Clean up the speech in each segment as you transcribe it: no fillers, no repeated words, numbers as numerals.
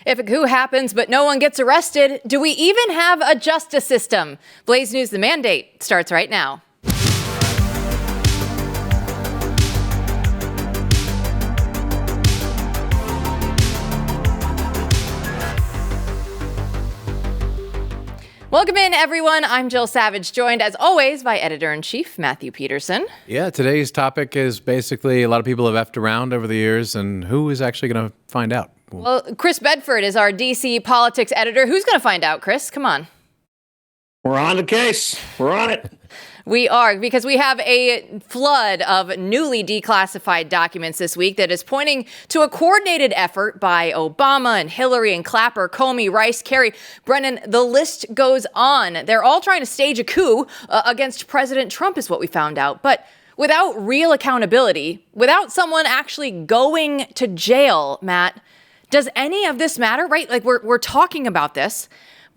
If a coup happens but no one gets arrested, do we even have a justice system? Blaze News The Mandate starts right now. Welcome in, everyone. I'm Jill Savage, joined as always by Editor-in-Chief Matthew Peterson. Yeah, today's topic is basically a lot of people have effed around over the years, and who is actually going to find out? Well, Chris Bedford is our D.C. politics editor. Who's going to find out, Chris? Come on. We're on the case. We're on it. We are, because we have a flood of newly declassified documents this week that is pointing to a coordinated effort by Obama and Hillary and Clapper, Comey, Rice, Kerry, Brennan. The list goes on. They're all trying to stage a coup against President Trump, is what we found out. But without real accountability, without someone actually going to jail, Matt, does any of this matter, right? Like we're talking about this,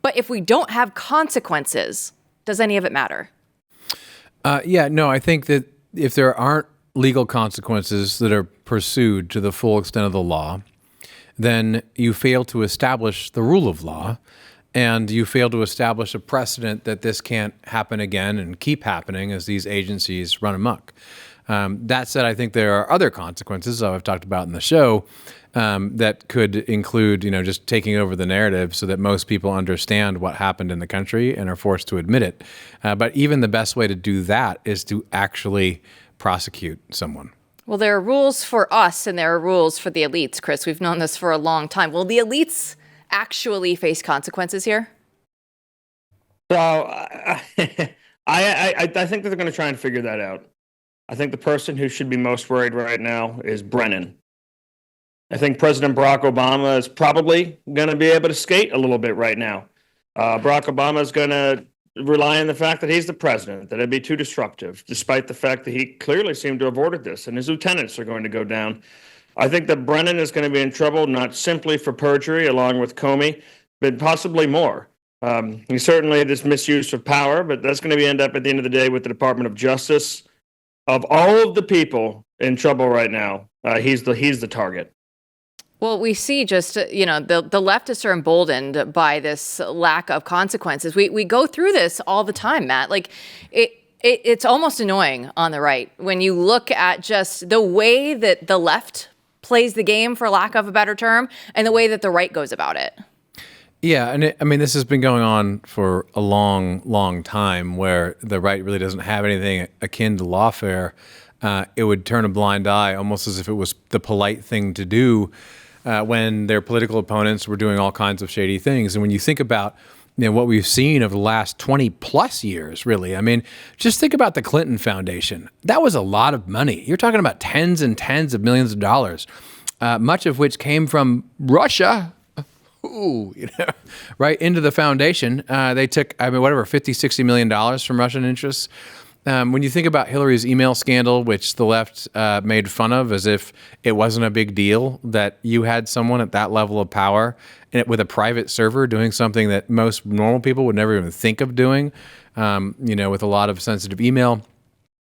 but if we don't have consequences, does any of it matter? I think that if there aren't legal consequences that are pursued to the full extent of the law, then you fail to establish the rule of law, and you fail to establish a precedent that this can't happen again and keep happening as these agencies run amok. That said, I think there are other consequences I've talked about in the show that could include, just taking over the narrative so that most people understand what happened in the country and are forced to admit it. But even the best way to do that is to actually prosecute someone. Well, there are rules for us and there are rules for the elites, Chris. We've known this for a long time. Will the elites actually face consequences here? So I think that they're going to try and figure that out. I think the person who should be most worried right now is Brennan. I think President Barack Obama is probably going to be able to skate a little bit right now. Barack Obama is going to rely on the fact that he's the president, that it'd be too disruptive, despite the fact that he clearly seemed to have ordered this, and his lieutenants are going to go down. I think that Brennan is going to be in trouble, not simply for perjury, along with Comey, but possibly more. He certainly had this misuse of power, but that's going to end up at the end of the day with the Department of Justice. Of all of the people in trouble right now, he's the target. Well, we see just, the leftists are emboldened by this lack of consequences. We go through this all the time, Matt. Like it's almost annoying on the right when you look at just the way that the left plays the game, for lack of a better term, and the way that the right goes about it. Yeah, and this has been going on for a long, long time where the right really doesn't have anything akin to lawfare. It would turn a blind eye, almost as if it was the polite thing to do when their political opponents were doing all kinds of shady things. And when you think about what we've seen over the last 20 plus years, really, just think about the Clinton Foundation. That was a lot of money. You're talking about tens and tens of millions of dollars, much of which came from Russia. Right into the foundation. They took, $50-60 million from Russian interests. When you think about Hillary's email scandal, which the left made fun of as if it wasn't a big deal that you had someone at that level of power and with a private server doing something that most normal people would never even think of doing, with a lot of sensitive email.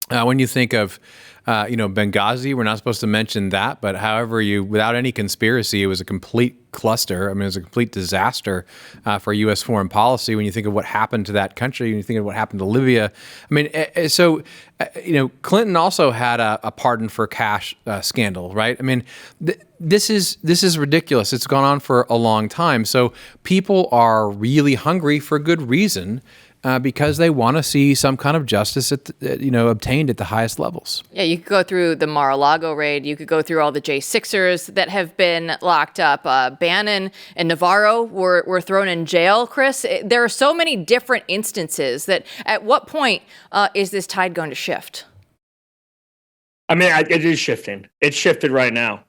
When you think of, Benghazi, we're not supposed to mention that, but however without any conspiracy, it was a complete cluster. it was a complete disaster for U.S. foreign policy. When you think of what happened to that country, when you think of what happened to Libya, Clinton also had a pardon for cash scandal, right? This is ridiculous. It's gone on for a long time. So people are really hungry for good reason. Because they want to see some kind of justice obtained at the highest levels. Yeah, you could go through the Mar-a-Lago raid. You could go through all the J6ers that have been locked up. Bannon and Navarro were thrown in jail, Chris. There are so many different instances that at what point is this tide going to shift? It is shifting. It's shifted right now.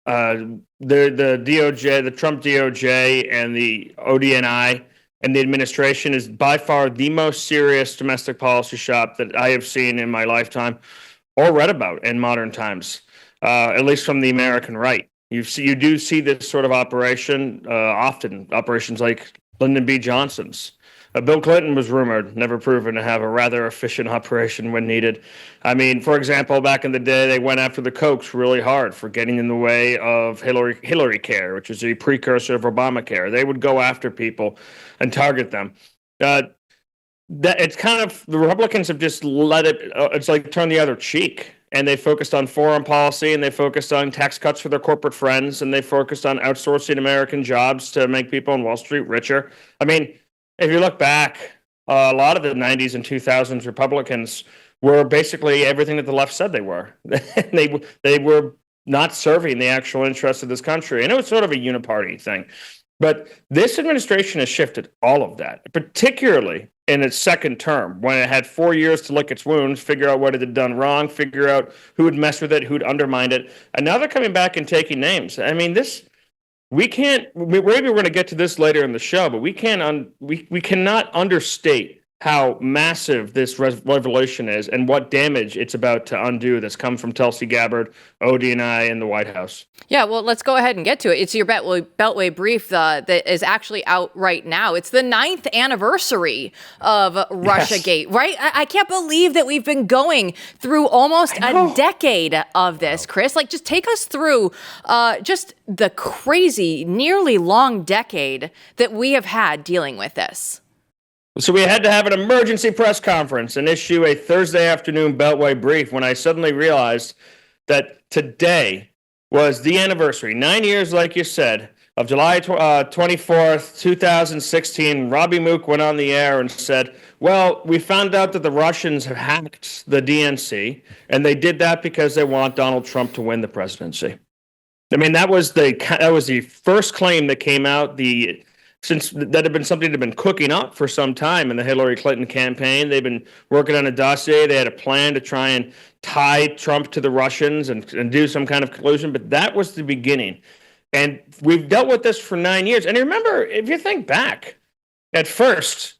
The DOJ, the Trump DOJ and the ODNI and the administration is by far the most serious domestic policy shop that I have seen in my lifetime or read about in modern times, at least from the American right. You do see this sort of operation often, operations like Lyndon B. Johnson's. Bill Clinton was rumored, never proven to have a rather efficient operation when needed. I mean, for example, back in the day, they went after the Kochs really hard for getting in the way of Hillary Care, which is a precursor of Obamacare. They would go after people and target them. That it's kind of the Republicans have just let it. It's like turn the other cheek, and they focused on foreign policy, and they focused on tax cuts for their corporate friends, and they focused on outsourcing American jobs to make people on Wall Street richer. I mean, if you look back, a lot of the 90s and 2000s Republicans were basically everything that the left said they were. They were not serving the actual interests of this country, and it was sort of a uniparty thing. But this administration has shifted all of that, particularly in its second term, when it had 4 years to lick its wounds, figure out what it had done wrong, figure out who had messed with it, who'd undermined it. And now they're coming back and taking names. I mean, we can't, maybe we're going to get to this later in the show, but we cannot understate how massive this revelation is and what damage it's about to undo that's come from Tulsi Gabbard, Odie, and I in the White House. Yeah, well, let's go ahead and get to it. It's your Beltway brief that is actually out right now. It's the 9th anniversary of Russiagate, right? I can't believe that we've been going through almost a decade of this, Chris. Like, just take us through just the crazy, nearly long decade that we have had dealing with this. So we had to have an emergency press conference and issue a Thursday afternoon Beltway brief when I suddenly realized that today was the anniversary, 9 years, like you said, of July 24th, 2016. Robbie Mook went on the air and said, well, we found out that the Russians have hacked the DNC, and they did that because they want Donald Trump to win the presidency. I mean, that was the first claim that came out. Since that had been something that had been cooking up for some time in the Hillary Clinton campaign. They've been working on a dossier. They had a plan to try and tie Trump to the Russians and do some kind of collusion, but that was the beginning. And we've dealt with this for 9 years. And remember, if you think back, at first,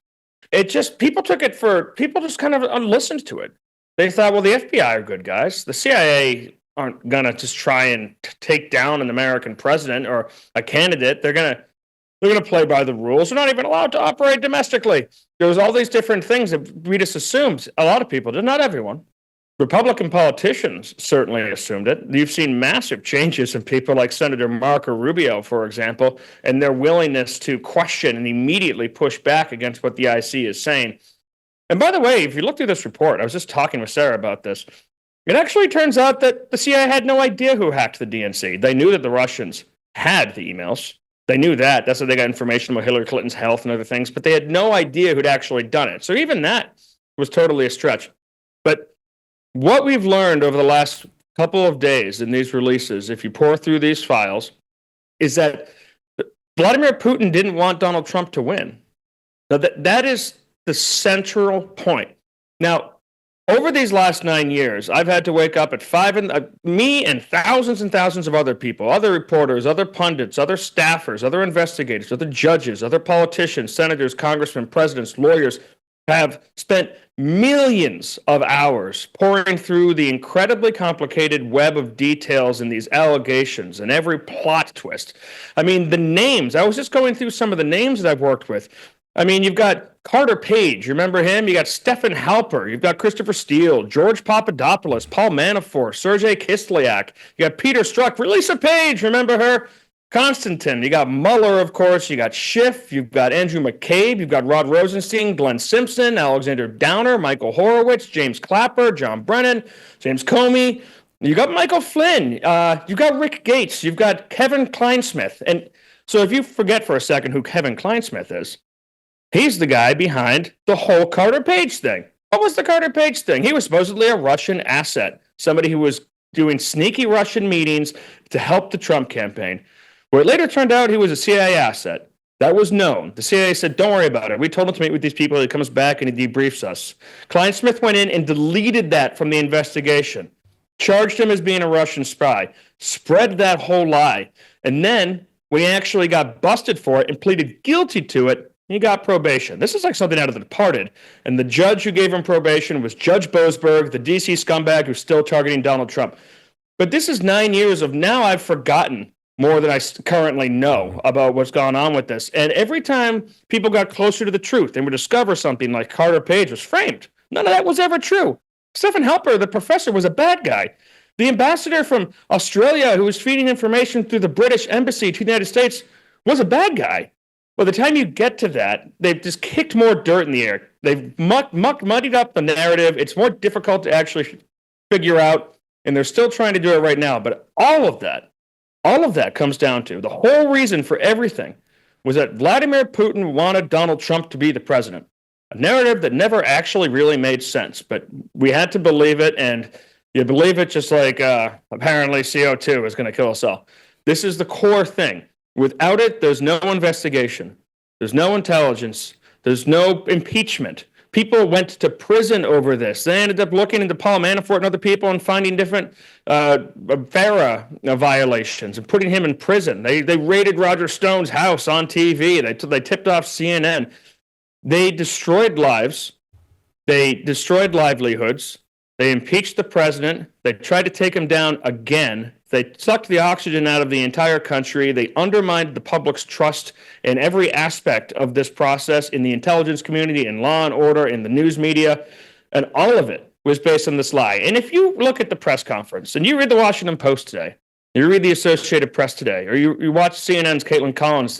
people just kind of listened to it. They thought, well, the FBI are good guys. The CIA aren't going to just try and take down an American president or a candidate. They're going to play by the rules. They're not even allowed to operate domestically. There was all these different things that we just assumed. A lot of people did, not everyone. Republican politicians certainly assumed it. You've seen massive changes in people like Senator Marco Rubio, for example, and their willingness to question and immediately push back against what the IC is saying. And by the way, if you look through this report, I was just talking with Sarah about this. It actually turns out that the CIA had no idea who hacked the DNC. They knew that the Russians had the emails. They knew that. That's how they got information about Hillary Clinton's health and other things, but they had no idea who'd actually done it. So even that was totally a stretch. But what we've learned over the last couple of days in these releases, if you pour through these files, is that Vladimir Putin didn't want Donald Trump to win. Now, that is the central point. Now, over these last 9 years, I've had to wake up at 5 and me and thousands of other people, other reporters, other pundits, other staffers, other investigators, other judges, other politicians, senators, congressmen, presidents, lawyers have spent millions of hours pouring through the incredibly complicated web of details in these allegations and every plot twist. I mean, the names, I was just going through some of the names that I've worked with. I mean, you've got Carter Page, you remember him? You got Stephen Halper, you've got Christopher Steele, George Papadopoulos, Paul Manafort, Sergei Kislyak, you got Peter Strzok, Lisa Page, remember her? Konstantin, you got Mueller, of course, you got Schiff, you've got Andrew McCabe, you've got Rod Rosenstein, Glenn Simpson, Alexander Downer, Michael Horowitz, James Clapper, John Brennan, James Comey, you got Michael Flynn, you've got Rick Gates, you've got Kevin Kleinsmith. And so if you forget for a second who Kevin Kleinsmith is, he's the guy behind the whole Carter Page thing. What was the Carter Page thing? He was supposedly a Russian asset, somebody who was doing sneaky Russian meetings to help the Trump campaign. Where it later turned out he was a CIA asset. That was known. The CIA said, don't worry about it. We told him to meet with these people. He comes back and he debriefs us. Kleinsmith went in and deleted that from the investigation, charged him as being a Russian spy, spread that whole lie. And then when he actually got busted for it and pleaded guilty to it, he got probation. This is like something out of The Departed. And the judge who gave him probation was Judge Boasberg, the DC scumbag who's still targeting Donald Trump. But this is 9 years of now I've forgotten more than I currently know about what's gone on with this. And every time people got closer to the truth and would discover something like Carter Page was framed, none of that was ever true. Stephen Halper, the professor, was a bad guy. The ambassador from Australia who was feeding information through the British embassy to the United States was a bad guy. By the time you get to that, they've just kicked more dirt in the air. They've muddied up the narrative. It's more difficult to actually figure out, and they're still trying to do it right now. But all of that comes down to the whole reason for everything was that Vladimir Putin wanted Donald Trump to be the president. A narrative that never actually really made sense, but we had to believe it, and you believe it just like apparently CO2 is going to kill us all. This is the core thing. Without it, there's no investigation. There's no intelligence. There's no impeachment. People went to prison over this. They ended up looking into Paul Manafort and other people and finding different FARA violations and putting him in prison. They raided Roger Stone's house on TV. They tipped off CNN. They destroyed lives. They destroyed livelihoods. They impeached the president. They tried to take him down again. They sucked the oxygen out of the entire country. They undermined the public's trust in every aspect of this process, in the intelligence community, in law and order, in the news media, and all of it was based on this lie. And if you look at the press conference, and you read the Washington Post today, you read the Associated Press today, or you watch CNN's Caitlin Collins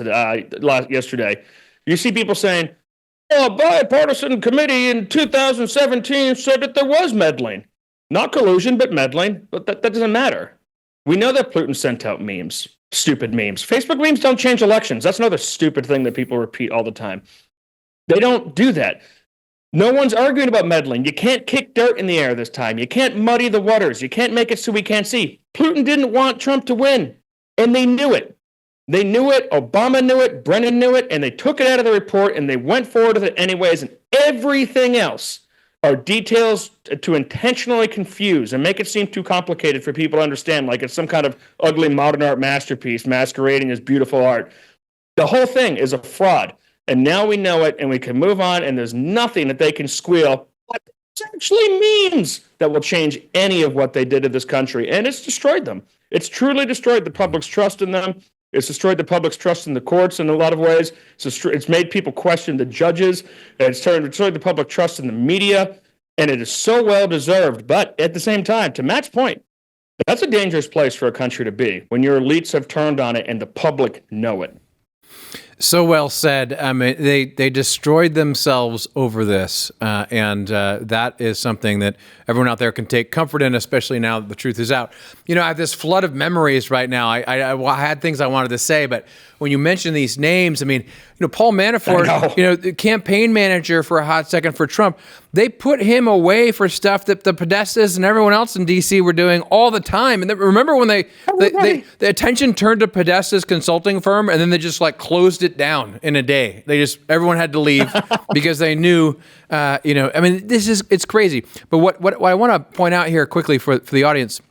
yesterday, you see people saying, a bipartisan committee in 2017 said that there was meddling. Not collusion, but meddling. But that doesn't matter. We know that Putin sent out memes, stupid memes. Facebook memes don't change elections. That's another stupid thing that people repeat all the time. They don't do that. No one's arguing about meddling. You can't kick dirt in the air this time. You can't muddy the waters. You can't make it so we can't see. Putin didn't want Trump to win, and they knew it. They knew it. Obama knew it. Brennan knew it, and they took it out of the report, and they went forward with it anyways, and everything else are details to intentionally confuse and make it seem too complicated for people to understand, like it's some kind of ugly modern art masterpiece masquerading as beautiful art. The whole thing is a fraud, and now we know it, and we can move on, and there's nothing that they can squeal what it actually means that will change any of what they did to this country, and it's destroyed them. It's truly destroyed the public's trust in them. It's destroyed the public's trust in the courts in a lot of ways. It's made people question the judges. It's destroyed the public trust in the media. And it is so well deserved. But at the same time, to Matt's point, that's a dangerous place for a country to be when your elites have turned on it and the public know it. So well said. I mean, they destroyed themselves over this, and that is something that everyone out there can take comfort in, especially now that the truth is out. You know, I have this flood of memories right now. I had things I wanted to say, but when you mention these names, I mean, you know, Paul Manafort, you know, the campaign manager for a hot second for Trump, they put him away for stuff that the Podestas and everyone else in D.C. were doing all the time. And remember when the attention turned to Podesta's consulting firm, and then they just like closed it down in a day. Everyone had to leave because they knew, you know, I mean, it's crazy. But what I want to point out here quickly for the audience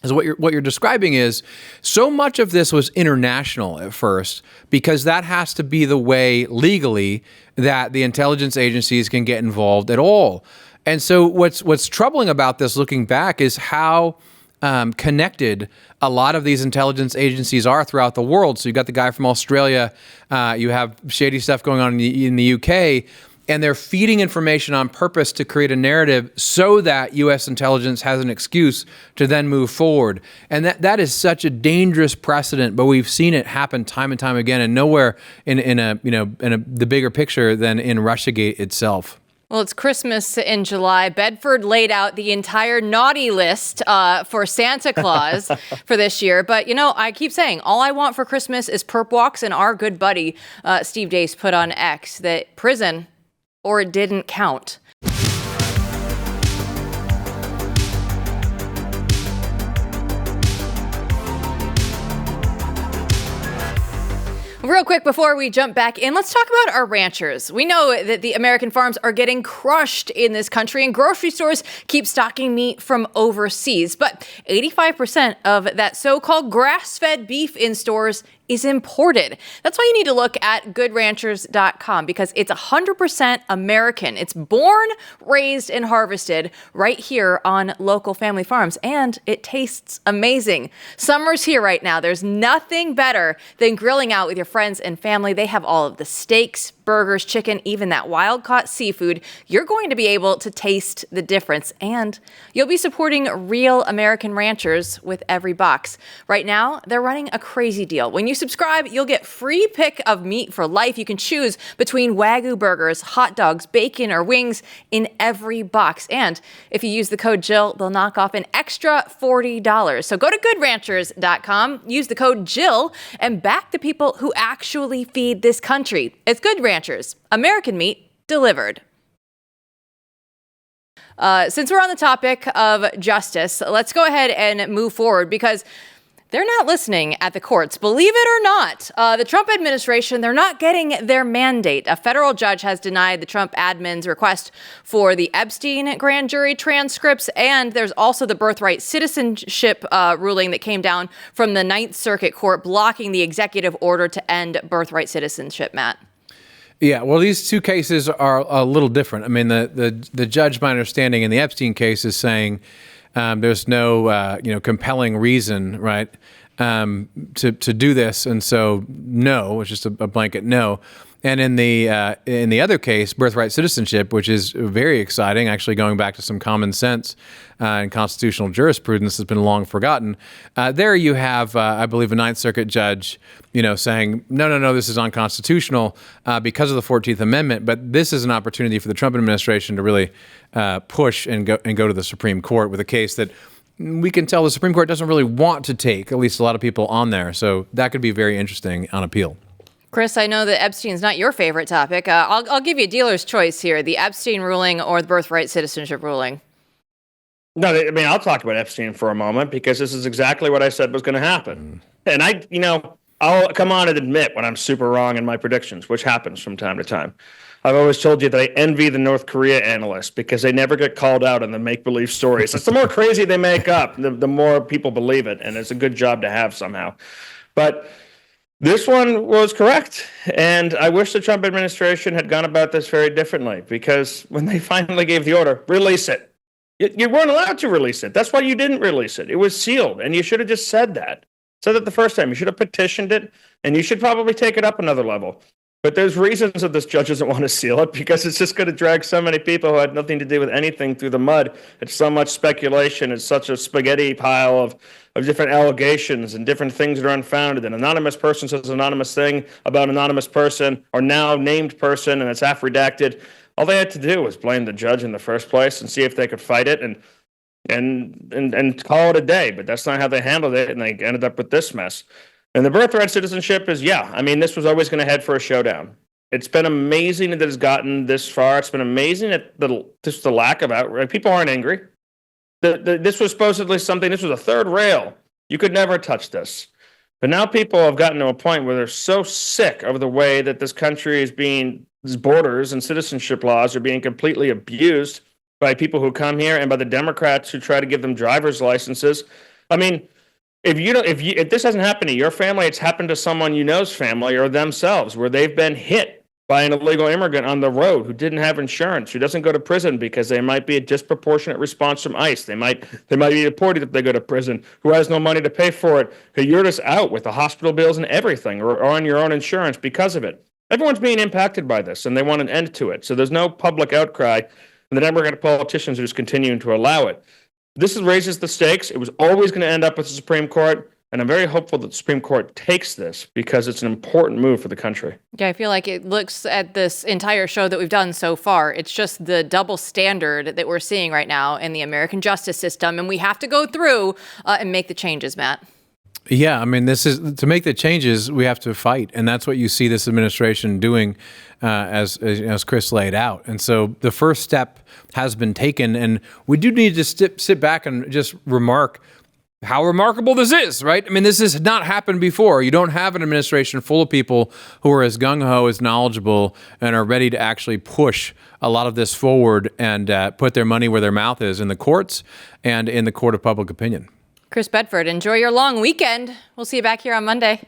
is what you're describing is so much of this was international at first, because that has to be the way legally that the intelligence agencies can get involved at all. And so what's troubling about this looking back is how connected a lot of these intelligence agencies are throughout the world. So you got the guy from Australia, you have shady stuff going on in the UK, and they're feeding information on purpose to create a narrative so that U.S. intelligence has an excuse to then move forward. And that is such a dangerous precedent, but we've seen it happen time and time again, and nowhere in the bigger picture than in Russiagate itself. Well, it's Christmas in July. Bedford laid out the entire naughty list for Santa Claus for this year. But, you know, I keep saying all I want for Christmas is perp walks, and our good buddy Steve Deace put on X that prison or it didn't count. Real quick before we jump back in, let's talk about our ranchers. We know that the American farms are getting crushed in this country, and grocery stores keep stocking meat from overseas. But 85% of that so-called grass-fed beef in stores is imported. That's why you need to look at goodranchers.com, because it's 100% American. It's born, raised, and harvested right here on local family farms, and it tastes amazing. Summer's here right now. There's nothing better than grilling out with your friends and family. They have all of the steaks, burgers, chicken, even that wild-caught seafood. You're going to be able to taste the difference, and you'll be supporting real American ranchers with every box. Right now, they're running a crazy deal. When you subscribe, you'll get free pick of meat for life. You can choose between Wagyu burgers, hot dogs, bacon, or wings in every box. And if you use the code Jill, they'll knock off an extra $40. So go to goodranchers.com, use the code Jill, and back the people who actually feed this country. It's Good Ranchers, American meat delivered. Since we're on the topic of justice, let's go ahead and move forward, because they're not listening at the courts. Believe it or not, the Trump administration, they're not getting their mandate. A federal judge has denied the Trump admin's request for the Epstein grand jury transcripts. And there's also the birthright citizenship ruling that came down from the Ninth Circuit Court, blocking the executive order to end birthright citizenship, Matt. Yeah, well, these two cases are a little different. I mean, the judge, my understanding in the Epstein case, is saying there's no compelling reason, right, to do this, and so no, it's just a blanket no. And in the other case, birthright citizenship, which is very exciting, actually going back to some common sense and constitutional jurisprudence has been long forgotten. There you have, I believe, a Ninth Circuit judge, saying no, this is unconstitutional because of the 14th Amendment. But this is an opportunity for the Trump administration to really push and go to the Supreme Court with a case that we can tell the Supreme Court doesn't really want to take, at least a lot of people on there. So that could be very interesting on appeal. Chris, I know that Epstein's not your favorite topic. I'll give you a dealer's choice here, the Epstein ruling or the birthright citizenship ruling. No, I mean, I'll talk about Epstein for a moment, because this is exactly what I said was going to happen. And I'll come on and admit when I'm super wrong in my predictions, which happens from time to time. I've always told you that I envy the North Korea analysts, because they never get called out in the make-believe stories. It's the more crazy they make up, the more people believe it, and it's a good job to have somehow. But this one was correct, and I wish the Trump administration had gone about this very differently, because when they finally gave the order, release it. You weren't allowed to release it. That's why you didn't release it. It was sealed, and you should have just said that. Said that the first time. You should have petitioned it, and you should probably take it up another level. But there's reasons that this judge doesn't want to seal it, because it's just going to drag so many people who had nothing to do with anything through the mud. It's so much speculation. It's such a spaghetti pile of different allegations and different things that are unfounded. An anonymous person says an anonymous thing about an anonymous person or now named person, and it's half redacted. All they had to do was blame the judge in the first place and see if they could fight it and call it a day. But that's not how they handled it, and they ended up with this mess. And the birthright citizenship is, this was always going to head for a showdown. It's been amazing that it's gotten this far. It's been amazing at just the lack of outrage. People aren't angry. This was supposedly something, this was a third rail. You could never touch this. But now people have gotten to a point where they're so sick of the way that this country is being, these borders and citizenship laws are being completely abused by people who come here and by the Democrats who try to give them driver's licenses. I mean, if this hasn't happened to your family, it's happened to someone you know's family or themselves, where they've been hit by an illegal immigrant on the road who didn't have insurance, who doesn't go to prison because they might be a disproportionate response from ICE. They might be deported if they go to prison, who has no money to pay for it, who you're just out with the hospital bills and everything, or on your own insurance because of it. Everyone's being impacted by this, and they want an end to it. So there's no public outcry, and the Democratic politicians are just continuing to allow it. This raises the stakes. It was always going to end up with the Supreme Court. And I'm very hopeful that the Supreme Court takes this, because it's an important move for the country. Yeah, I feel like it looks at this entire show that we've done so far. It's just the double standard that we're seeing right now in the American justice system. And we have to go through and make the changes, Matt. Yeah, I mean, this is to make the changes, we have to fight. And that's what you see this administration doing, as Chris laid out. And so the first step has been taken. And we do need to sit back and just remark how remarkable this is, right? I mean, this has not happened before. You don't have an administration full of people who are as gung-ho, as knowledgeable, and are ready to actually push a lot of this forward and put their money where their mouth is in the courts and in the court of public opinion. Chris Bedford, enjoy your long weekend. We'll see you back here on Monday.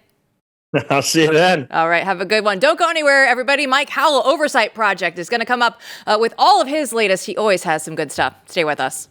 I'll see you then. All right, have a good one. Don't go anywhere, everybody. Mike Howell, Oversight Project, is going to come up with all of his latest. He always has some good stuff. Stay with us.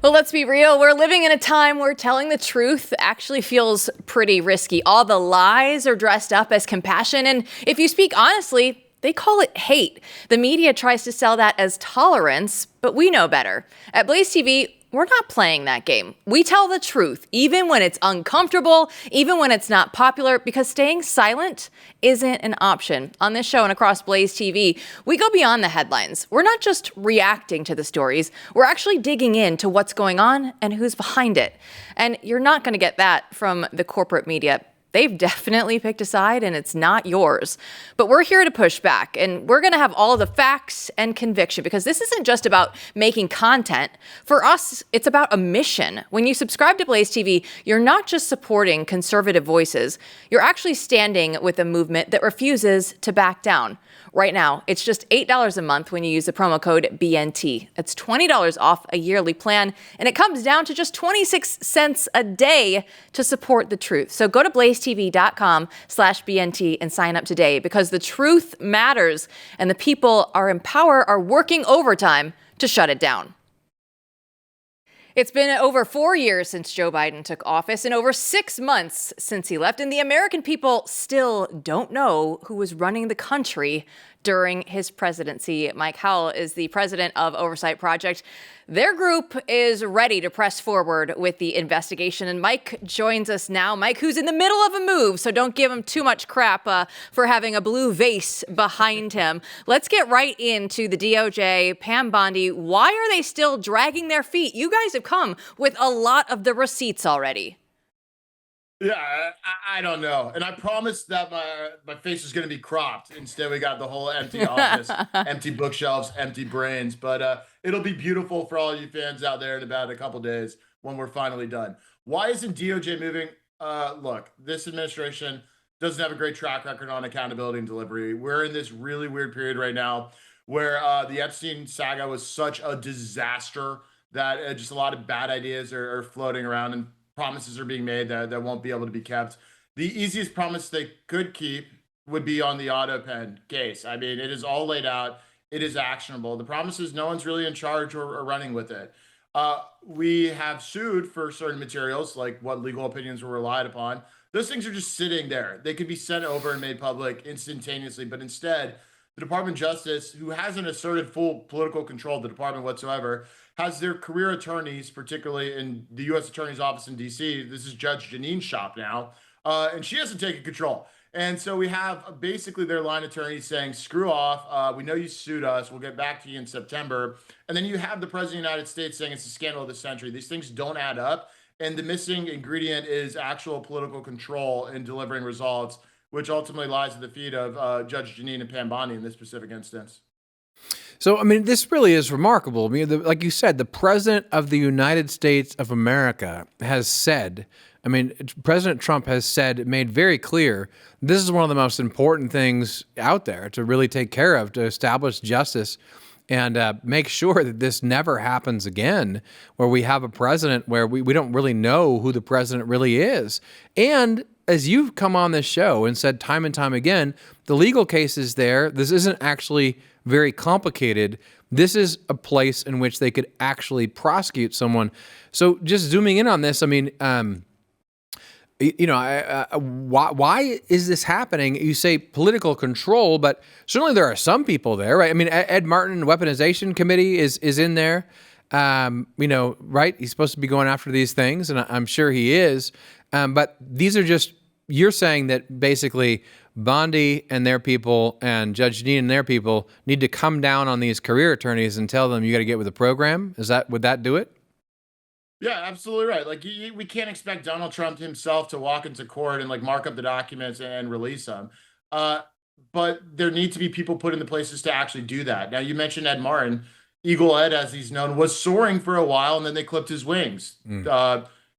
Well, let's be real. We're living in a time where telling the truth actually feels pretty risky. All the lies are dressed up as compassion, and if you speak honestly, they call it hate. The media tries to sell that as tolerance, but we know better. At Blaze TV, we're not playing that game. We tell the truth, even when it's uncomfortable, even when it's not popular, because staying silent isn't an option. On this show and across Blaze TV, we go beyond the headlines. We're not just reacting to the stories. We're actually digging into what's going on and who's behind it. And you're not going to get that from the corporate media. They've definitely picked a side, and it's not yours. But we're here to push back, and we're going to have all the facts and conviction, because this isn't just about making content. For us, it's about a mission. When you subscribe to Blaze TV, you're not just supporting conservative voices. You're actually standing with a movement that refuses to back down. Right now, it's just $8 a month when you use the promo code BNT. It's $20 off a yearly plan, and it comes down to just 26 cents a day to support the truth. So go to blazetv.com/BNT and sign up today, because the truth matters, and the people in power are working overtime to shut it down. It's been over 4 years since Joe Biden took office and over 6 months since he left, and the American people still don't know who was running the country during his presidency. Mike Howell is the president of Oversight Project. Their group is ready to press forward with the investigation, and Mike joins us now. Mike, who's in the middle of a move, so don't give him too much crap for having a blue vase behind him. Let's get right into the DOJ, Pam Bondi. Why are they still dragging their feet? You guys have come with a lot of the receipts already. Yeah, I don't know. And I promised that my face was going to be cropped. Instead, we got the whole empty office, empty bookshelves, empty brains. But it'll be beautiful for all you fans out there in about a couple days when we're finally done. Why isn't DOJ moving? Look, this administration doesn't have a great track record on accountability and delivery. We're in this really weird period right now where the Epstein saga was such a disaster that just a lot of bad ideas are floating around, and promises are being made that won't be able to be kept. The easiest promise they could keep would be on the Autopen case. I mean, it is all laid out. It is actionable. The promise is no one's really in charge or running with it. We have sued for certain materials, like what legal opinions were relied upon. Those things are just sitting there. They could be sent over and made public instantaneously, but instead, the Department of Justice, who hasn't asserted full political control of the department whatsoever, has their career attorneys, particularly in the U.S. Attorney's Office in D.C. This is Judge Janine's shop now, and she hasn't taken control. And so we have basically their line attorneys saying, screw off. We know you sued us. We'll get back to you in September. And then you have the President of the United States saying it's the scandal of the century. These things don't add up. And the missing ingredient is actual political control in delivering results, which ultimately lies at the feet of Judge Janine and Pam Bondi in this specific instance. So, I mean, this really is remarkable. I mean, like you said, the President of the United States of America has said, I mean, President Trump has said, made very clear, this is one of the most important things out there to really take care of, to establish justice and make sure that this never happens again, where we have a president where we don't really know who the president really is. And as you've come on this show and said time and time again, the legal case is there. This isn't actually very complicated. This is a place in which they could actually prosecute someone. So just zooming in on this, I mean, why is this happening? You say political control, but certainly there are some people there, right? I mean, Ed Martin, Weaponization Committee is in there, right? He's supposed to be going after these things, and I'm sure he is. But these are just, you're saying that basically Bondi and their people and Judge Janine and their people need to come down on these career attorneys and tell them you got to get with the program. Would that do it? Yeah, absolutely right. Like we can't expect Donald Trump himself to walk into court and like mark up the documents and release them. But there need to be people put in the places to actually do that. Now, you mentioned Ed Martin. Eagle Ed, as he's known, was soaring for a while, and then they clipped his wings.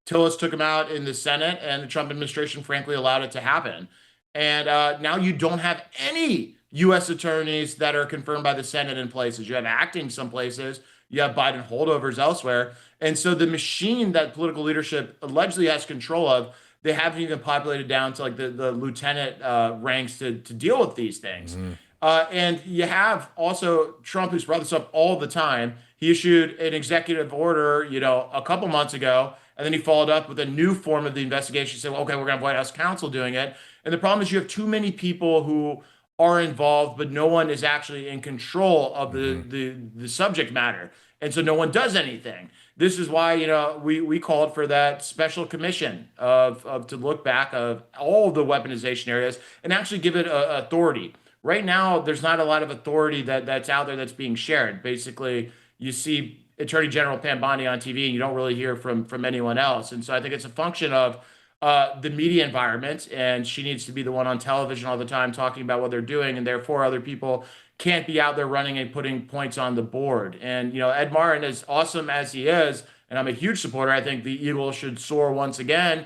Tillis took him out in the Senate, and the Trump administration, frankly, allowed it to happen. And now you don't have any U.S. attorneys that are confirmed by the Senate in places. You have acting some places. You have Biden holdovers elsewhere. And so the machine that political leadership allegedly has control of, they haven't even populated down to like the lieutenant ranks to deal with these things. And you have also Trump, who's brought this up all the time. He issued an executive order, a couple months ago, and then he followed up with a new form of the investigation. He said, well, okay, we're going to have White House counsel doing it. And the problem is you have too many people who are involved, but no one is actually in control of the subject matter. And so no one does anything. This is why, we called for that special commission of to look back of all the weaponization areas and actually give it authority. Right now, there's not a lot of authority that's out there that's being shared. Basically, you see Attorney General Pam Bondi on TV, and you don't really hear from anyone else. And so I think it's a function of the media environment, and she needs to be the one on television all the time talking about what they're doing, and therefore other people can't be out there running and putting points on the board. And Ed Martin, as awesome as he is, and I'm a huge supporter, I think the Eagle should soar once again.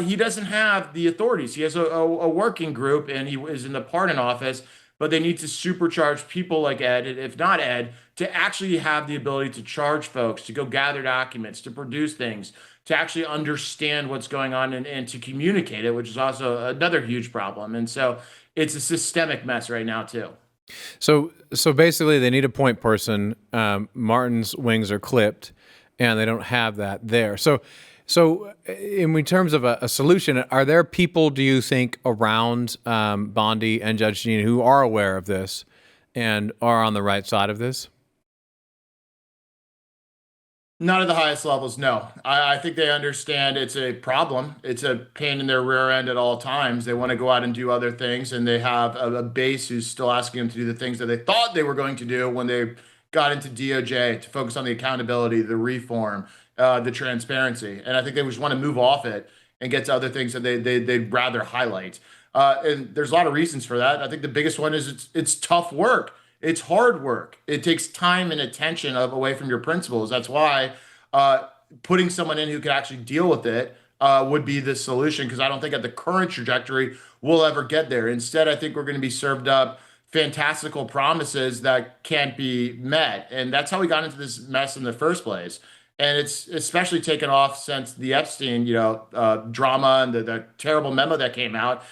He doesn't have the authorities. He has a working group, and he is in the pardon office, but they need to supercharge people like Ed, if not Ed, to actually have the ability to charge folks, to go gather documents, to produce things, to actually understand what's going on and to communicate it, which is also another huge problem. And so it's a systemic mess right now, too. So basically, they need a point person. Martin's wings are clipped, and they don't have that there. So in terms of a solution, are there people, do you think, around Bondi and Judge Jeanine who are aware of this and are on the right side of this? Not at the highest levels, no. I think they understand it's a problem. It's a pain in their rear end at all times. They want to go out and do other things, and they have a base who's still asking them to do the things that they thought they were going to do when they got into DOJ, to focus on the accountability, the reform, the transparency. And I think they just want to move off it and get to other things that they'd rather highlight. And there's a lot of reasons for that. I think the biggest one is it's tough work. It's hard work. It takes time and attention away from your principles. That's why putting someone in who can actually deal with it would be the solution, because I don't think at the current trajectory we'll ever get there. Instead, I think we're going to be served up fantastical promises that can't be met. And that's how we got into this mess in the first place. And it's especially taken off since the Epstein, drama and the terrible memo that came out.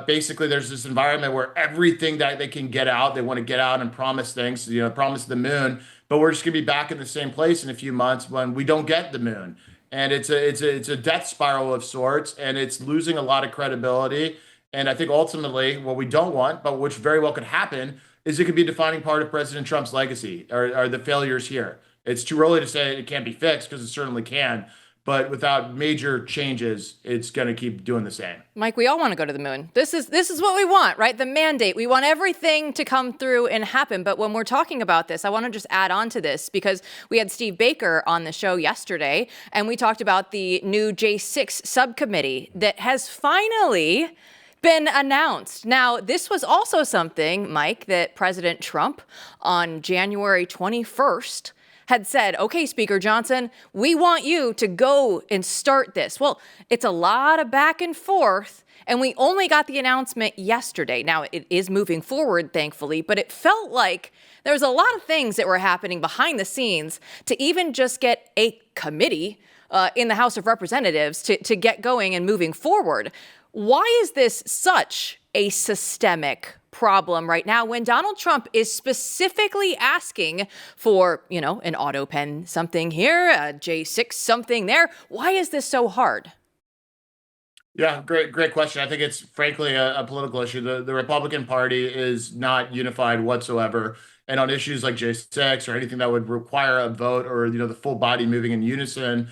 Basically, there's this environment where everything that they can get out, they want to get out and promise things, promise the moon, but we're just going to be back in the same place in a few months when we don't get the moon. And it's a death spiral of sorts, and it's losing a lot of credibility. And I think ultimately what we don't want, but which very well could happen, is it could be a defining part of President Trump's legacy, or the failures here. It's too early to say it can't be fixed, because it certainly can. But without major changes, it's going to keep doing the same. Mike, we all want to go to the moon. This is what we want, right? The mandate. We want everything to come through and happen. But when we're talking about this, I want to just add on to this, because we had Steve Baker on the show yesterday, and we talked about the new J6 subcommittee that has finally been announced. Now, this was also something, Mike, that President Trump on January 21st had said, okay, Speaker Johnson, we want you to go and start this. Well, it's a lot of back and forth, and we only got the announcement yesterday. Now, it is moving forward, thankfully, but it felt like there was a lot of things that were happening behind the scenes to even just get a committee in the House of Representatives to get going and moving forward. Why is this such a systemic problem right now when Donald Trump is specifically asking for, an Autopen something here, a J6 something there? Why is this so hard? Yeah, great question. I think it's frankly a political issue. The Republican Party is not unified whatsoever. And on issues like J6 or anything that would require a vote, or, the full body moving in unison,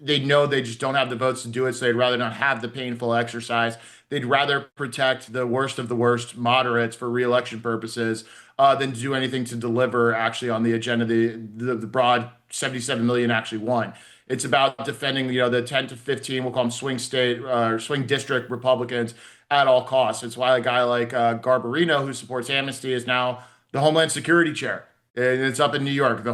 they know they just don't have the votes to do it, so they'd rather not have the painful exercise. They'd rather protect the worst of the worst moderates for re-election purposes than do anything to deliver actually on the agenda the broad 77 million actually won. It's about defending, the 10 to 15, we'll call them swing state or swing district Republicans at all costs. It's why a guy like Garbarino, who supports amnesty, is now the Homeland Security chair. And it's up in New York.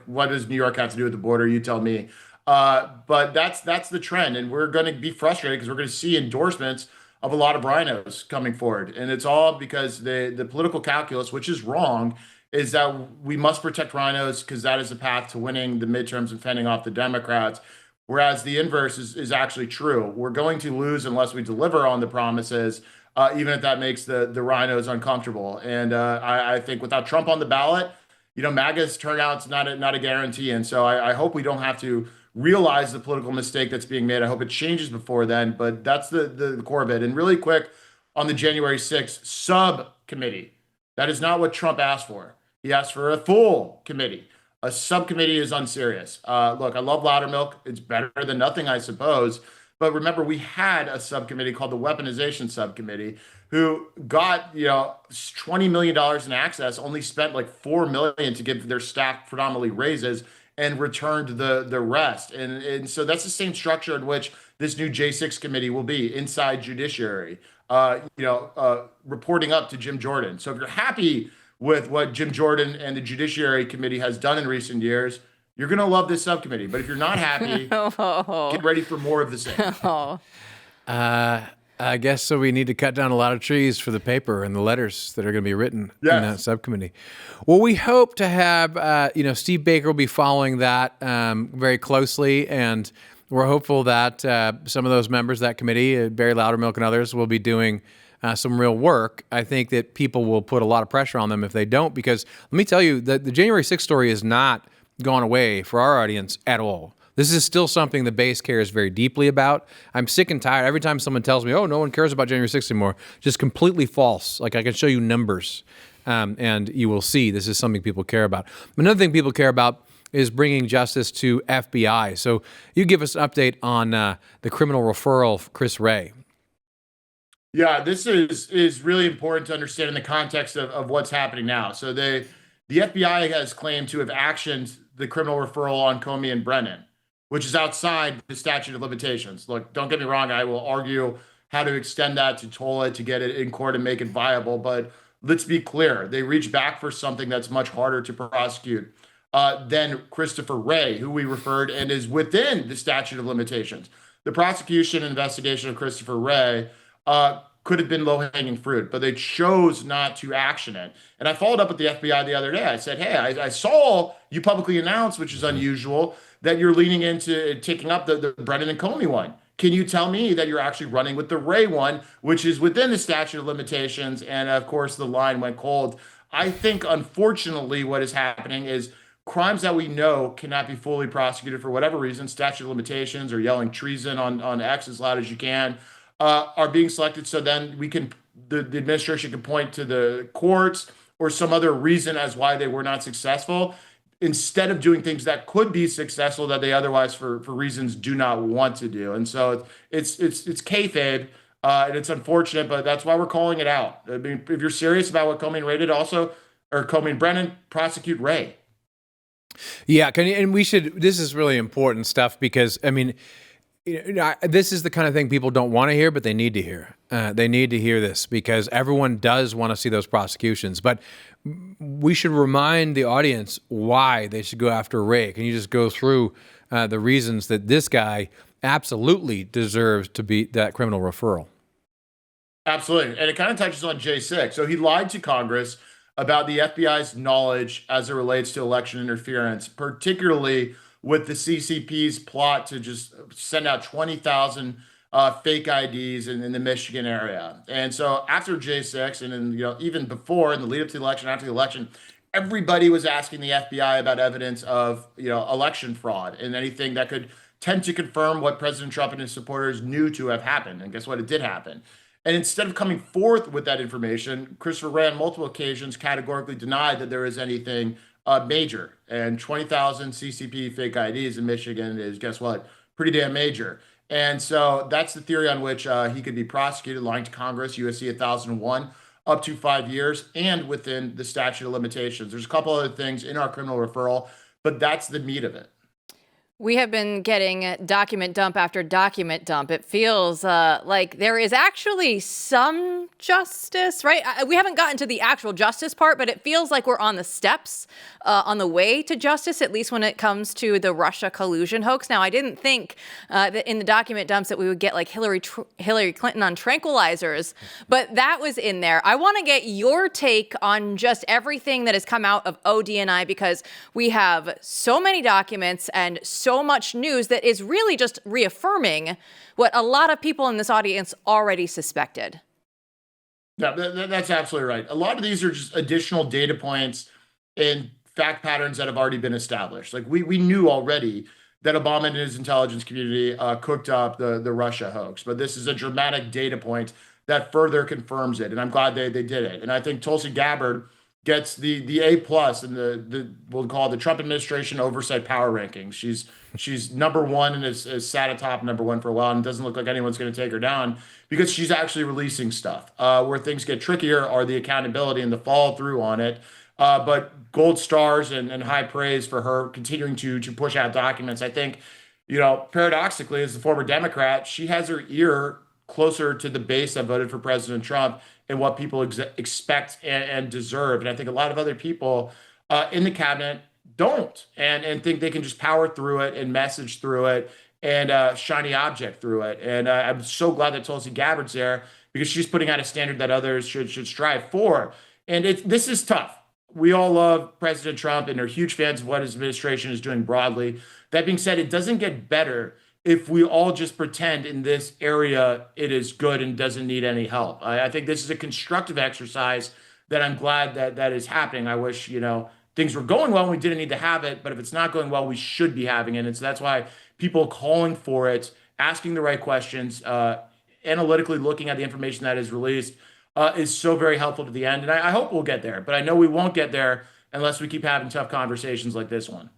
What does New York have to do with the border? You tell me. But that's the trend, and we're going to be frustrated because we're going to see endorsements of a lot of rhinos coming forward, and it's all because the political calculus, which is wrong, is that we must protect rhinos because that is the path to winning the midterms and fending off the Democrats. Whereas the inverse is actually true. We're going to lose unless we deliver on the promises, even if that makes the rhinos uncomfortable. And I think without Trump on the ballot, MAGA's turnout's not a guarantee. And so I hope we don't have to realize the political mistake that's being made. I hope it changes before then. But that's the core of it. And really quick on the January 6th subcommittee, that is not what Trump asked for. He asked for a full committee. A subcommittee is unserious. Look, I love Loudermilk. It's better than nothing, I suppose. But remember, we had a subcommittee called the Weaponization Subcommittee who got, $20 million in access, only spent like $4 million to give their staff predominantly raises and returned the rest. And so that's the same structure in which this new J6 committee will be inside judiciary, reporting up to Jim Jordan. So if you're happy with what Jim Jordan and the Judiciary Committee has done in recent years, you're going to love this subcommittee. But if you're not happy, get ready for more of the same. I guess so. We need to cut down a lot of trees for the paper and the letters that are going to be written in that subcommittee. Well, we hope to have, Steve Baker will be following that very closely, and we're hopeful that some of those members of that committee, Barry Loudermilk and others, will be doing some real work. I think that people will put a lot of pressure on them if they don't, because let me tell you that the January 6th story has not gone away for our audience at all. This is still something the base cares very deeply about. I'm sick and tired. Every time someone tells me, oh, no one cares about January 6th anymore, just completely false. Like I can show you numbers and you will see this is something people care about. Another thing people care about is bringing justice to FBI. So you give us an update on the criminal referral of Chris Wray. Yeah, this is really important to understand in the context of what's happening now. So the FBI has claimed to have actioned the criminal referral on Comey and Brennan, which is outside the statute of limitations. Look, don't get me wrong. I will argue how to extend that, to toll it, to get it in court and make it viable. But let's be clear. They reach back for something that's much harder to prosecute than Christopher Wray, who we referred and is within the statute of limitations. The prosecution and investigation of Christopher Wray could have been low-hanging fruit, but they chose not to action it. And I followed up with the FBI the other day. I said, hey, I saw you publicly announce, which is unusual, that you're leaning into taking up the Brennan and Comey one. Can you tell me that you're actually running with the Wray one, which is within the statute of limitations? And of course, the line went cold. I think, unfortunately, what is happening is crimes that we know cannot be fully prosecuted for whatever reason, statute of limitations or yelling treason on X as loud as you can, are being selected. So then the administration can point to the courts or some other reason as why they were not successful, instead of doing things that could be successful that they otherwise, for reasons, do not want to do. And so it's kayfabe, and it's unfortunate, but that's why we're calling it out. I mean, if you're serious about what Comey and Wray did, Comey and Brennan, prosecute Wray. Yeah, this is really important stuff because, I mean, this is the kind of thing people don't want to hear, but they need to hear. They need to hear this because everyone does want to see those prosecutions. But we should remind the audience why they should go after Wray. Can you just go through the reasons that this guy absolutely deserves to be that criminal referral? Absolutely. And it kind of touches on J6. So he lied to Congress about the FBI's knowledge as it relates to election interference, particularly with the CCP's plot to just send out 20,000 fake IDs in the Michigan area. And so after J6, and then, even before, in the lead up to the election, after the election, everybody was asking the FBI about evidence of election fraud and anything that could tend to confirm what President Trump and his supporters knew to have happened. And guess what? It did happen. And instead of coming forth with that information, Christopher Wray on multiple occasions categorically denied that there is anything major. And 20,000 CCP fake IDs in Michigan is, guess what, pretty damn major. And so that's the theory on which he could be prosecuted, lying to Congress, USC 1001, up to 5 years, and within the statute of limitations. There's a couple other things in our criminal referral, but that's the meat of it. We have been getting document dump after document dump. It feels like there is actually some justice, right? We haven't gotten to the actual justice part, but it feels like we're on the steps on the way to justice, at least when it comes to the Russia collusion hoax. Now, I didn't think that in the document dumps that we would get like Hillary Clinton on tranquilizers, but that was in there. I want to get your take on just everything that has come out of ODNI, because we have so many documents and so much news that is really just reaffirming what a lot of people in this audience already suspected. Yeah, that's absolutely right. A lot of these are just additional data points and fact patterns that have already been established. Like we knew already that Obama and his intelligence community cooked up the Russia hoax, but this is a dramatic data point that further confirms it. And I'm glad they did it. And I think Tulsi Gabbard gets the A plus in the we'll call it the Trump administration oversight power rankings. She's number one and has sat atop number one for a while, and doesn't look like anyone's going to take her down because she's actually releasing stuff. Where things get trickier are the accountability and the follow through on it. But gold stars and high praise for her continuing to push out documents. I think, paradoxically, as a former Democrat, she has her ear closer to the base that voted for President Trump and what people expect and deserve. And I think a lot of other people in the cabinet don't and think they can just power through it and message through it and shiny object through it. And I'm so glad that Tulsi Gabbard's there, because she's putting out a standard that others should strive for. And this is tough. We all love President Trump and are huge fans of what his administration is doing broadly. That being said, it doesn't get better if we all just pretend in this area it is good and doesn't need any help. I think this is a constructive exercise that I'm glad that is happening. I wish, things were going well and we didn't need to have it, but if it's not going well, we should be having it. And so that's why people calling for it, asking the right questions, analytically looking at the information that is released is so very helpful to the end. And I hope we'll get there, but I know we won't get there unless we keep having tough conversations like this one.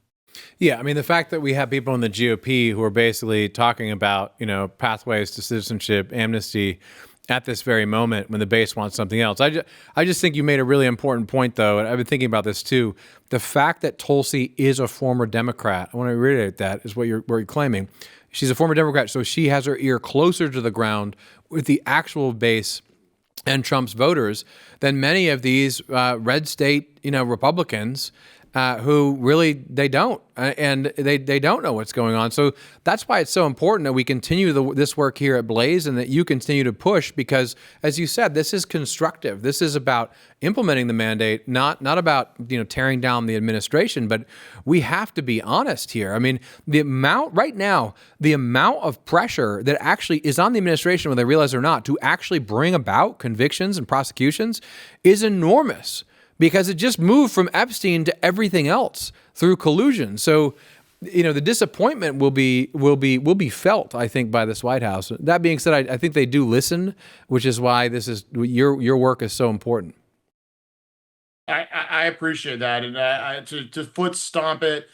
Yeah, I mean, the fact that we have people in the GOP who are basically talking about, pathways to citizenship, amnesty at this very moment when the base wants something else. I just think you made a really important point, though, and I've been thinking about this too. The fact that Tulsi is a former Democrat, I want to reiterate that, is what you're claiming. She's a former Democrat, so she has her ear closer to the ground with the actual base and Trump's voters than many of these red state, Republicans who really they don't, and they don't know what's going on. So that's why it's so important that we continue this work here at Blaze, and that you continue to push, because, as you said, this is constructive. This is about implementing the mandate, not about tearing down the administration. But we have to be honest here. I mean, the amount of pressure that actually is on the administration, whether they realize it or not, to actually bring about convictions and prosecutions is enormous, because it just moved from Epstein to everything else through collusion. So, the disappointment will be felt, I think, by this White House. That being said, I think they do listen, which is why this is your work is so important. I appreciate that, and to foot stomp it,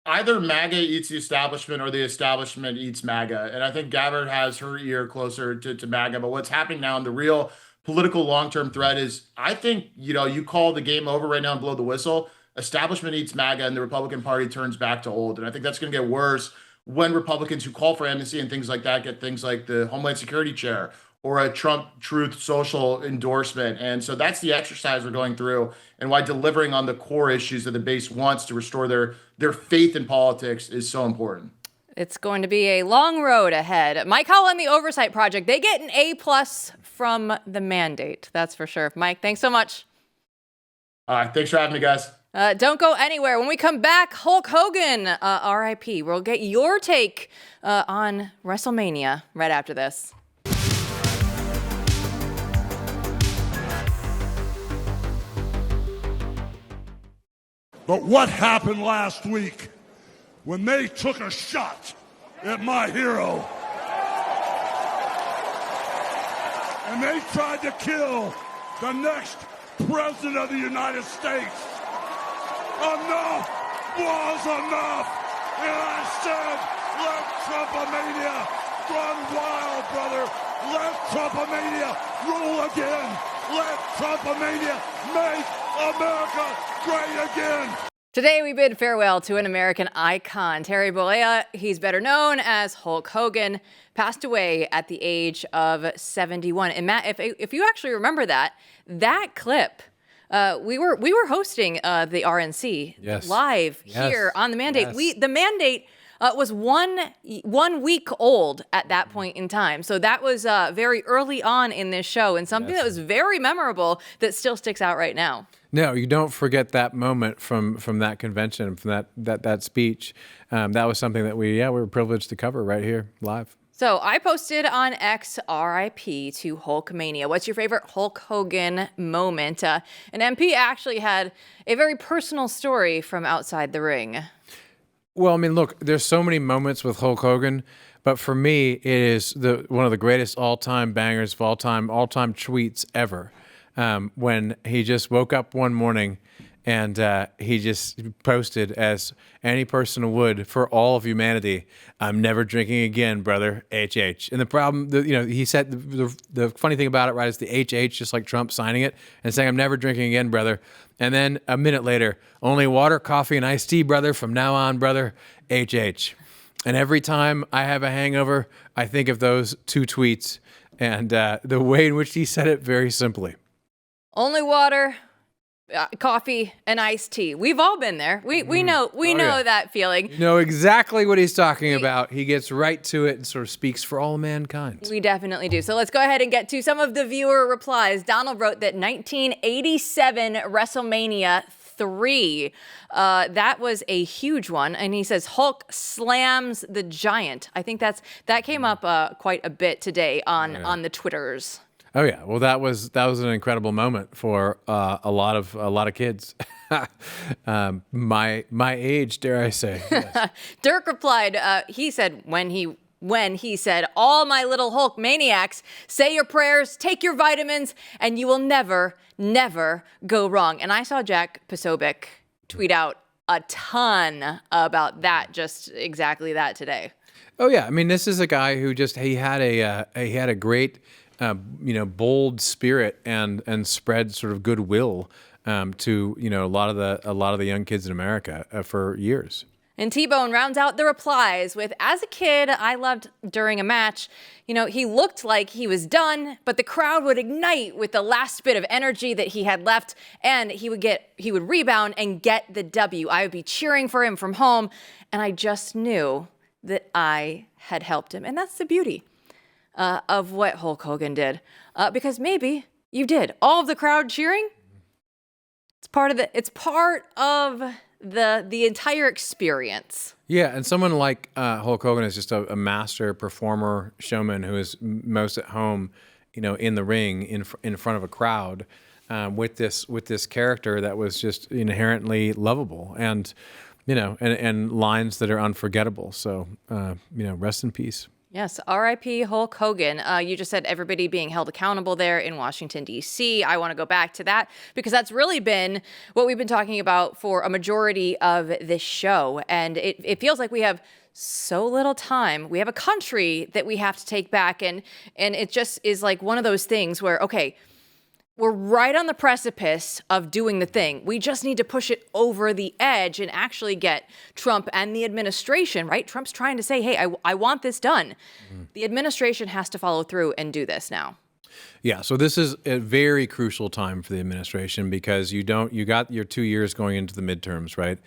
either MAGA eats the establishment or the establishment eats MAGA. And I think Gabbard has her ear closer to MAGA. But what's happening now, and the real political long-term threat is, I think, you call the game over right now and blow the whistle. Establishment eats MAGA and the Republican Party turns back to old. And I think that's going to get worse when Republicans who call for amnesty and things like that get things like the Homeland Security chair or a Trump Truth Social endorsement. And so that's the exercise we're going through, and why delivering on the core issues that the base wants to restore their faith in politics is so important. It's going to be a long road ahead. Mike Howell and the Oversight Project, they get an A+ from the mandate. That's for sure. Mike, thanks so much. All right. Thanks for having me, guys. Don't go anywhere. When we come back, Hulk Hogan, RIP. We'll get your take on WrestleMania right after this. But what happened last week when they took a shot at my hero and they tried to kill the next president of the United States? Enough was enough. And I said, let Trumpamania run wild, brother. Let Trumpamania rule again. Let Trumpamania make America great again. Today, we bid farewell to an American icon. Terry Bollea, he's better known as Hulk Hogan, passed away at the age of 71. And Matt, if you actually remember that clip, we were hosting the RNC live here on the mandate. The mandate was one week old at that point in time. So that was very early on in this show, and something that was very memorable that still sticks out right now. No, you don't forget that moment from that convention, from that speech. That was something that we were privileged to cover right here live. So I posted on X, RIP to Hulkamania. What's your favorite Hulk Hogan moment? An MP actually had a very personal story from outside the ring. Well, I mean, look, there's so many moments with Hulk Hogan, but for me, it is one of the greatest all-time bangers of all-time tweets ever. When he just woke up one morning and he just posted, as any person would for all of humanity, "I'm never drinking again, brother, HH." And the problem, he said, the funny thing about it, right, is the HH, just like Trump signing it and saying, "I'm never drinking again, brother." And then a minute later, "Only water, coffee, and iced tea, brother, from now on, brother, HH." And every time I have a hangover, I think of those two tweets and the way in which he said it very simply. Only water, coffee, and iced tea. We've all been there. We know that feeling. You know exactly what he's talking about. He gets right to it and sort of speaks for all mankind. We definitely do. So let's go ahead and get to some of the viewer replies. Donald wrote that 1987 WrestleMania 3, that was a huge one. And he says, Hulk slams the giant. I think that came up quite a bit today on the Twitters. Oh yeah, well that was an incredible moment for a lot of kids, my age, dare I say. Yes. Dirk replied. He said when he said, "All my little Hulk maniacs, say your prayers, take your vitamins, and you will never go wrong." And I saw Jack Posobiec tweet out a ton about that, just exactly that today. Oh yeah, I mean this is a guy who he had a great. Bold spirit and spread sort of goodwill to a lot of the young kids in America for years. And T-Bone rounds out the replies with, "As a kid, I loved during a match. He looked like he was done, but the crowd would ignite with the last bit of energy that he had left, and he would rebound and get the W. I would be cheering for him from home, and I just knew that I had helped him." And that's the beauty of what Hulk Hogan did, because maybe you did. All of the crowd cheering, it's part of the entire experience. Yeah, and someone like Hulk Hogan is just a master performer, showman who is most at home, in the ring in front of a crowd, with this character that was just inherently lovable and and lines that are unforgettable. So rest in peace. Yes, R.I.P. Hulk Hogan. You just said everybody being held accountable there in Washington, D.C. I want to go back to that because that's really been what we've been talking about for a majority of this show. And it feels like we have so little time. We have a country that we have to take back. And it just is like one of those things where, okay, we're right on the precipice of doing the thing. We just need to push it over the edge and actually get Trump and the administration, right? Trump's trying to say, hey, I want this done. Mm-hmm. The administration has to follow through and do this now. Yeah, so this is a very crucial time for the administration because you got your 2 years going into the midterms, right?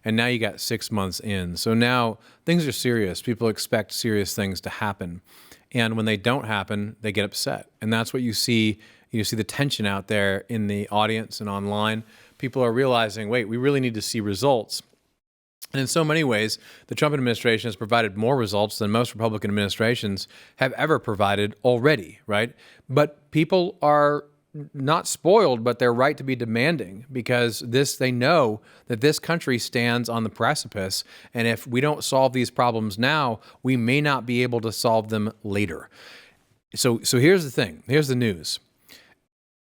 And now you got 6 months in. So now things are serious. People expect serious things to happen. And when they don't happen, they get upset. And that's what you see. You see the tension out there in the audience and online. People are realizing, wait, we really need to see results. And in so many ways, the Trump administration has provided more results than most Republican administrations have ever provided already, right? But people are not spoiled, but they're right to be demanding because they know that this country stands on the precipice. And if we don't solve these problems now, we may not be able to solve them later. So here's the thing. Here's the news.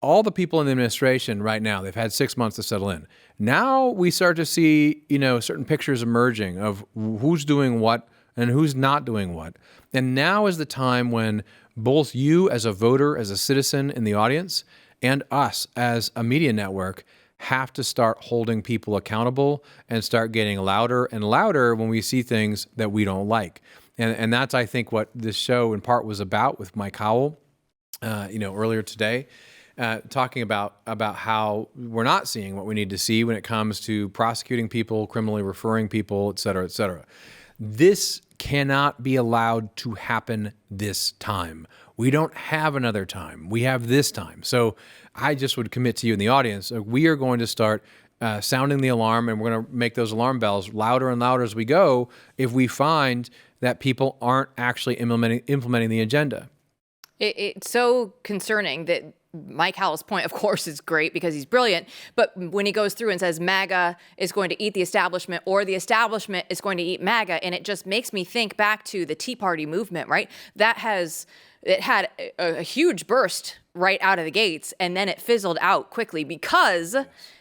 All the people in the administration right now, they've had 6 months to settle in. Now we start to see, certain pictures emerging of who's doing what and who's not doing what. And now is the time when both you as a voter, as a citizen in the audience, and us as a media network have to start holding people accountable and start getting louder and louder when we see things that we don't like. And that's, I think, what this show in part was about with Mike Howell, earlier today, talking about how we're not seeing what we need to see when it comes to prosecuting people, criminally referring people, et cetera, et cetera. This cannot be allowed to happen this time. We don't have another time. We have this time. So I just would commit to you in the audience, we are going to start sounding the alarm, and we're going to make those alarm bells louder and louder as we go if we find that people aren't actually implementing the agenda. It's so concerning that Mike Howell's point, of course, is great because he's brilliant. But when he goes through and says MAGA is going to eat the establishment or the establishment is going to eat MAGA, and it just makes me think back to the Tea Party movement, right? It had a huge burst right out of the gates, and then it fizzled out quickly because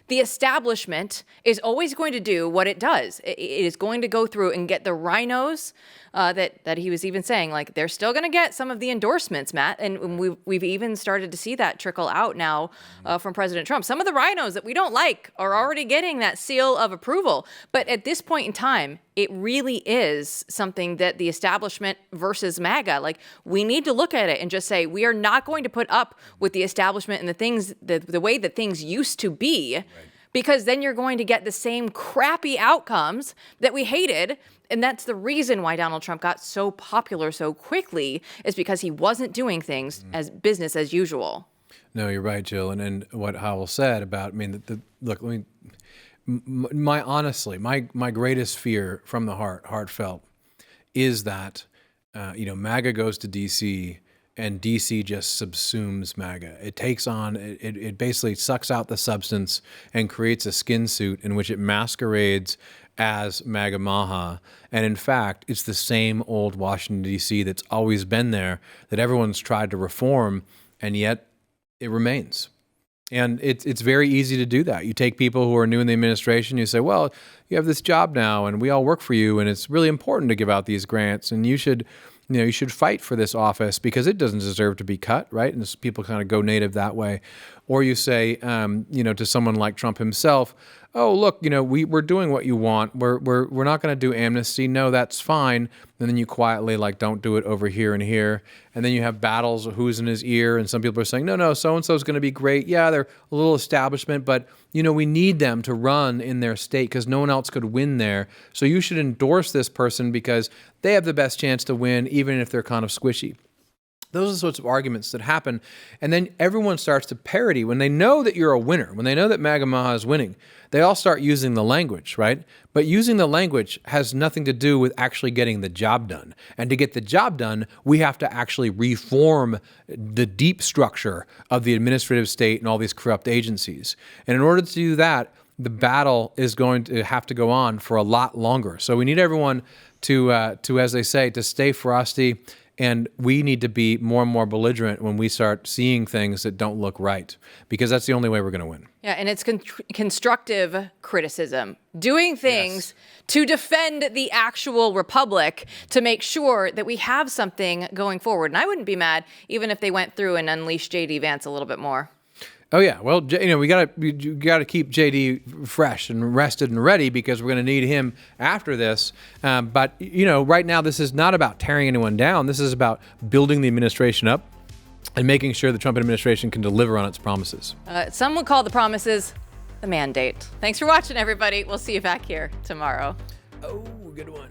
the establishment is always going to do what it does. It is going to go through and get the rhinos that he was even saying, like, they're still going to get some of the endorsements, Matt. And we've even started to see that trickle out now from President Trump. Some of the rhinos that we don't like are already getting that seal of approval. But at this point in time, it really is something that the establishment versus MAGA, like, we need to look at it and just say, we are not going to put up with the establishment and the things, the way that things used to be. Right. Because then you're going to get the same crappy outcomes that we hated. And that's the reason why Donald Trump got so popular so quickly, is because he wasn't doing things as business as usual. No, you're right, Jill. And what Howell said about, my greatest fear from the heartfelt, is that, MAGA goes to D.C., and DC just subsumes MAGA. It takes on, it basically sucks out the substance and creates a skin suit in which it masquerades as MAGA Maha. And in fact, it's the same old Washington, D.C. that's always been there, that everyone's tried to reform, and yet it remains. And it's very easy to do that. You take people who are new in the administration, you say, well, you have this job now, and we all work for you, and it's really important to give out these grants, and you should fight for this office because it doesn't deserve to be cut, right? And people kind of go native that way. Or you say, to someone like Trump himself, oh, look, we're doing what you want. We're not going to do amnesty. No, that's fine. And then you quietly, don't do it over here and here. And then you have battles of who's in his ear. And some people are saying, no, so-and-so is going to be great. Yeah, they're a little establishment, but, we need them to run in their state because no one else could win there. So you should endorse this person because they have the best chance to win, even if they're kind of squishy. Those are the sorts of arguments that happen. And then everyone starts to parody. When they know that you're a winner, when they know that MAGA Maha is winning, they all start using the language, right? But using the language has nothing to do with actually getting the job done. And to get the job done, we have to actually reform the deep structure of the administrative state and all these corrupt agencies. And in order to do that, the battle is going to have to go on for a lot longer. So we need everyone to as they say, to stay frosty. And we need to be more and more belligerent when we start seeing things that don't look right, because that's the only way we're going to win. Yeah, and it's constructive criticism, doing things to defend the actual republic, to make sure that we have something going forward. And I wouldn't be mad even if they went through and unleashed J.D. Vance a little bit more. Oh yeah, well, we gotta keep JD fresh and rested and ready because we're gonna need him after this. But right now this is not about tearing anyone down. This is about building the administration up and making sure the Trump administration can deliver on its promises. Some would call the promises the mandate. Thanks for watching, everybody. We'll see you back here tomorrow. Oh, good one.